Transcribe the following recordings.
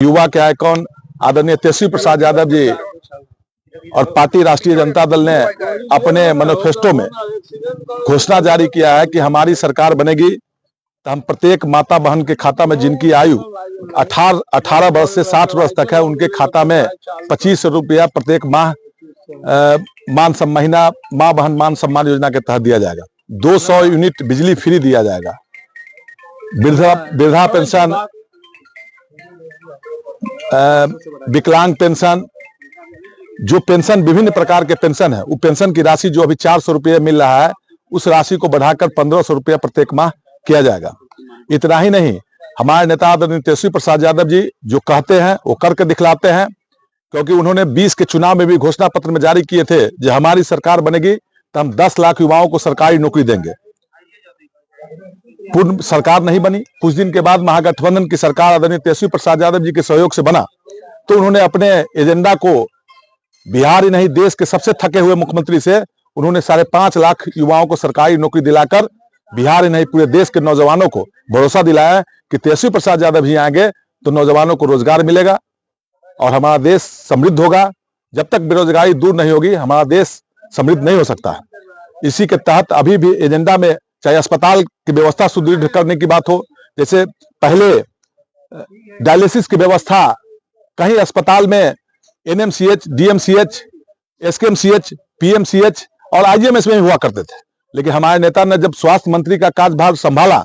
युवा के आइकॉन आदरणीय तेजस्वी प्रसाद यादव जी और पार्टी राष्ट्रीय जनता दल ने अपने मैनिफेस्टो में घोषणा जारी किया है कि हमारी सरकार बनेगी तो हम प्रत्येक माता बहन के खाता में, जिनकी आयु 18 वर्ष से 60 वर्ष तक है, उनके खाता में 2500 रुपया प्रत्येक माह महीना माँ बहन मान सम्मान योजना के तहत दिया जाएगा। 200 यूनिट बिजली फ्री दिया जाएगा। वृद्धा पेंशन, विकलांग पेंशन, जो पेंशन विभिन्न प्रकार के पेंशन है, वो पेंशन की राशि जो अभी 400 रुपये मिल रहा है, उस राशि को बढ़ाकर 1500 रुपया प्रत्येक माह किया जाएगा। इतना ही नहीं, हमारे नेता आदरणीय तेजस्वी प्रसाद यादव जी जो कहते हैं वो करके दिखलाते हैं, क्योंकि उन्होंने 20 के चुनाव में भी घोषणा पत्र में जारी किए थे कि हमारी सरकार बनेगी तो हम 10 लाख युवाओं को सरकारी नौकरी देंगे। पूर्ण सरकार नहीं बनी। कुछ दिन के बाद महागठबंधन की सरकार आदरणीय तेजस्वी प्रसाद यादव जी के सहयोग से बना, तो उन्होंने अपने एजेंडा को बिहार ही नहीं देश के सबसे थके हुए मुख्यमंत्री से उन्होंने 5.5 लाख युवाओं को सरकारी नौकरी दिलाकर बिहार ही नहीं पूरे देश के नौजवानों को भरोसा दिलाया कि तेजस्वी प्रसाद यादव ही आएंगे तो नौजवानों को रोजगार मिलेगा और हमारा देश समृद्ध होगा। जब तक बेरोजगारी दूर नहीं होगी हमारा देश समृद्ध नहीं हो सकता। इसी के तहत अभी भी एजेंडा में चाहे अस्पताल की व्यवस्था सुदृढ़ करने की बात हो, जैसे पहले डायलिसिस की व्यवस्था कहीं अस्पताल में एनएमसीएच, डीएमसीएच, एसकेएमसीएच, पीएमसीएच और आईजीएमएस में हुआ करते थे, लेकिन हमारे नेता ने जब स्वास्थ्य मंत्री का कार्यभार संभाला,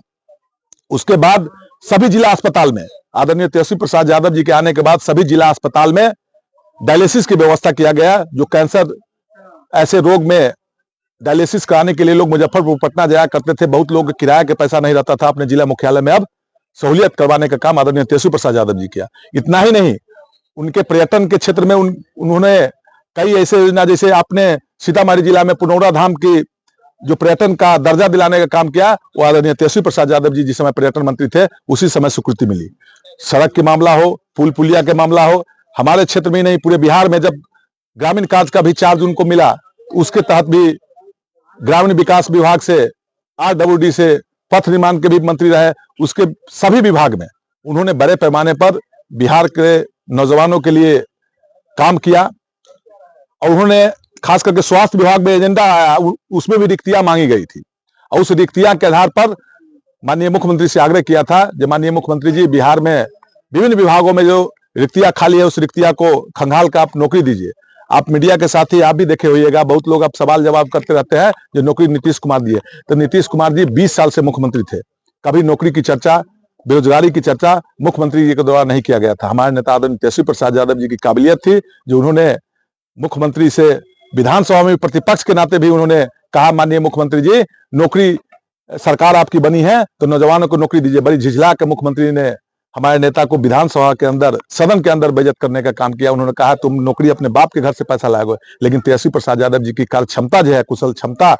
उसके बाद सभी जिला अस्पताल में आदरणीय तेजस्वी प्रसाद यादव जी के आने के बाद सभी जिला अस्पताल में डायलिसिस की व्यवस्था किया गया। जो कैंसर ऐसे रोग में डायलिसिस कराने के लिए लोग मुजफ्फरपुर, पटना जाया करते थे, बहुत लोग किराया के पैसा नहीं रहता था, अपने जिला मुख्यालय में अब सहूलियत करवाने का काम आदरणीय तेजस्वी प्रसाद यादव जी किया। इतना ही नहीं, उनके पर्यटन के क्षेत्र में उन्होंने कई ऐसे योजना, जैसे आपने सीतामढ़ी जिला में पुनौरा धाम की जो पर्यटन का दर्जा दिलाने का काम किया, वो आदरणीय तेजस्वी प्रसाद यादव जी जिस समय पर्यटन मंत्री थे उसी समय स्वीकृति मिली। सड़क के मामला हो, पुल पुलिया के मामला हो, हमारे क्षेत्र में नहीं पूरे बिहार में जब ग्रामीण कार्य का भी चार्ज उनको मिला, उसके तहत भी ग्रामीण विकास विभाग से, RWD से, पथ निर्माण के भी मंत्री रहे, उसके सभी विभाग में उन्होंने बड़े पैमाने पर बिहार के नौजवानों के लिए काम किया। और उन्होंने खास करके स्वास्थ्य विभाग में एजेंडा आया, उसमें भी रिक्तियां मांगी गई थी और उस रिक्तियां के आधार पर माननीय मुख्यमंत्री से आग्रह किया था कि माननीय मुख्यमंत्री जी, बिहार में विभिन्न विभागों में जो रिक्तियां खाली है उस रिक्तियां को खंगाल कर आप नौकरी दीजिए। आप मीडिया के साथ ही आप भी देखे होइएगा, बहुत लोग अब सवाल जवाब करते रहते हैं जो नौकरी नीतीश कुमार दिए, तो नीतीश कुमार जी 20 साल से मुख्यमंत्री थे, कभी नौकरी की चर्चा, बेरोजगारी की चर्चा मुख्यमंत्री जी के द्वारा नहीं किया गया था। हमारे नेता आदरणीय तेजस्वी प्रसाद यादव जी की काबिलियत थी जो उन्होंने मुख्यमंत्री से विधानसभा में प्रतिपक्ष के नाते भी उन्होंने कहा, माननीय मुख्यमंत्री जी, नौकरी सरकार आपकी बनी है तो नौजवानों को नौकरी दीजिए। बड़ी झिझला के मुख्यमंत्री ने हमारे नेता को विधानसभा के अंदर, सदन के अंदर बेइज्जत करने का काम किया। उन्होंने कहा तुम नौकरी अपने बाप के घर से पैसा लाओगे, लेकिन तेजस्वी प्रसाद यादव जी की कार्य क्षमता जो है, कुशल क्षमता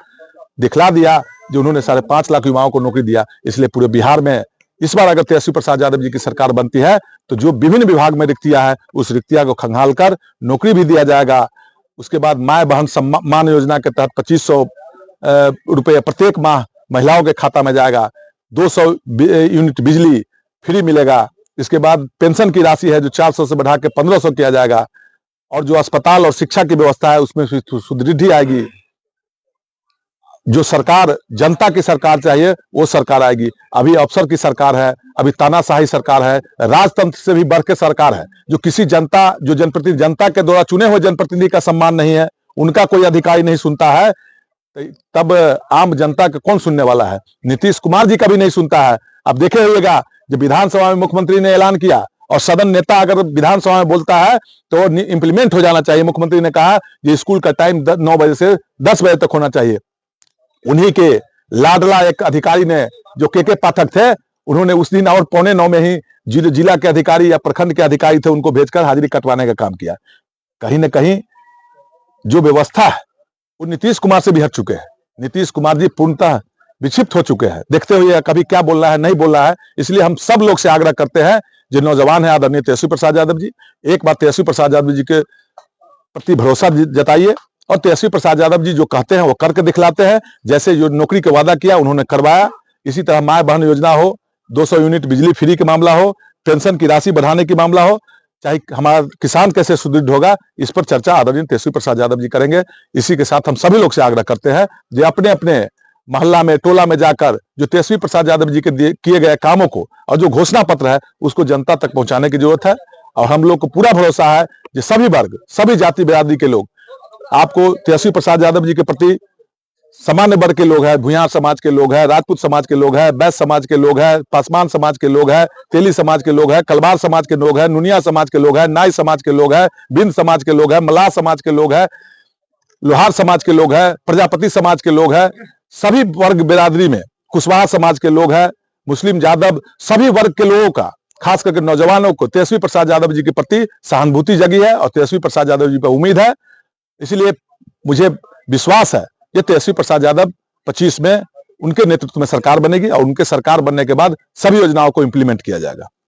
दिखला दिया जो उन्होंने 5.5 लाख युवाओं को नौकरी दिया। इसलिए पूरे बिहार में इस बार अगर तेजस्वी प्रसाद यादव जी की सरकार बनती है तो जो विभिन्न विभाग में रिक्तियां है उस रिक्तियां को खंगाल कर नौकरी भी दिया जाएगा। उसके बाद माए बहन सम्मान योजना के तहत 2500 रुपये प्रत्येक माह महिलाओं के खाता में जाएगा। 200 यूनिट बिजली फ्री मिलेगा। इसके बाद पेंशन की राशि है जो 400 से बढ़ा के 1500 किया जाएगा और जो अस्पताल और शिक्षा की व्यवस्था है उसमें सुदृढ़ी आएगी। जो सरकार जनता की सरकार चाहिए वो सरकार आएगी। अभी अफसर की सरकार है, अभी तानाशाही सरकार है, राजतंत्र से भी बढ़ के सरकार है जो किसी जनता, जो जनप्रतिनिधि, जनता के द्वारा चुने हुए जनप्रतिनिधि का सम्मान नहीं है, उनका कोई अधिकारी नहीं सुनता है, तब आम जनता का कौन सुनने वाला है? नीतीश कुमार जी का भी नहीं सुनता है। अब देखे होइएगा जब विधानसभा में मुख्यमंत्री ने ऐलान किया और सदन नेता अगर विधानसभा में बोलता है तो इंप्लीमेंट हो जाना चाहिए। मुख्यमंत्री ने कहा ये स्कूल का टाइम 9 बजे से 10 बजे तक होना चाहिए। उन्हीं के लाडला एक अधिकारी ने, जो के पाठक थे, उन्होंने उस दिन और 8:45 में ही जिला के अधिकारी या प्रखंड के अधिकारी थे उनको भेजकर हाजिरी कटवाने का काम किया। कहीं ना कहीं जो व्यवस्था है वो नीतीश कुमार से भी हट चुके हैं। नीतीश कुमार जी पूर्णतः विक्षिप्त हो चुके हैं। देखते हुए कभी क्या बोल रहा है, नहीं बोल रहा है। इसलिए हम सब लोग से आग्रह करते हैं, जो नौजवान है आदरणीय तेजस्वी प्रसाद यादव जी, एक बार तेजस्वी प्रसाद यादव जी के प्रति भरोसा जताइए और तेजस्वी प्रसाद यादव जी जो कहते हैं वो करके दिखलाते हैं। जैसे जो नौकरी का वादा किया उन्होंने करवाया। इसी तरह माए बहन योजना हो, 200 यूनिट बिजली फ्री का मामला हो, पेंशन की राशि बढ़ाने की मामला हो, चाहे हमारा किसान कैसे सुदृढ़ होगा, इस पर चर्चा आदरणीय तेजस्वी प्रसाद यादव जी करेंगे। इसी के साथ हम सभी लोग से आग्रह करते हैं जो अपने अपने मोहल्ला में, टोला में जाकर जो तेजस्वी प्रसाद यादव जी के किए गए कामों को और जो घोषणा पत्र है उसको जनता तक पहुंचाने की जरूरत है। और हम लोग को पूरा भरोसा है कि सभी वर्ग, सभी जाति बिरादरी के लोग आपको तेजस्वी प्रसाद यादव जी के प्रति, सामान्य वर्ग के लोग हैं, भूयार समाज के लोग हैं, राजपूत समाज के लोग हैं, बैश्य समाज के लोग हैं, पासवान समाज के लोग हैं, तेली समाज के लोग हैं, कलवार समाज के लोग हैं, नुनिया समाज के लोग हैं, नाई समाज के लोग हैं, बिंद समाज के लोग हैं, मल्लाह समाज के लोग हैं, लोहार समाज के लोग हैं, प्रजापति समाज के लोग हैं, सभी वर्ग बिरादरी में कुशवाहा समाज के लोग हैं, मुस्लिम, यादव, सभी वर्ग के लोगों का, खास करके नौजवानों को तेजस्वी प्रसाद यादव जी के प्रति सहानुभूति जगी है और तेजस्वी प्रसाद यादव जी पर उम्मीद है। इसलिए मुझे विश्वास है ये तेजस्वी प्रसाद यादव 25 में उनके नेतृत्व में सरकार बनेगी और उनके सरकार बनने के बाद सभी योजनाओं को इंप्लीमेंट किया जाएगा।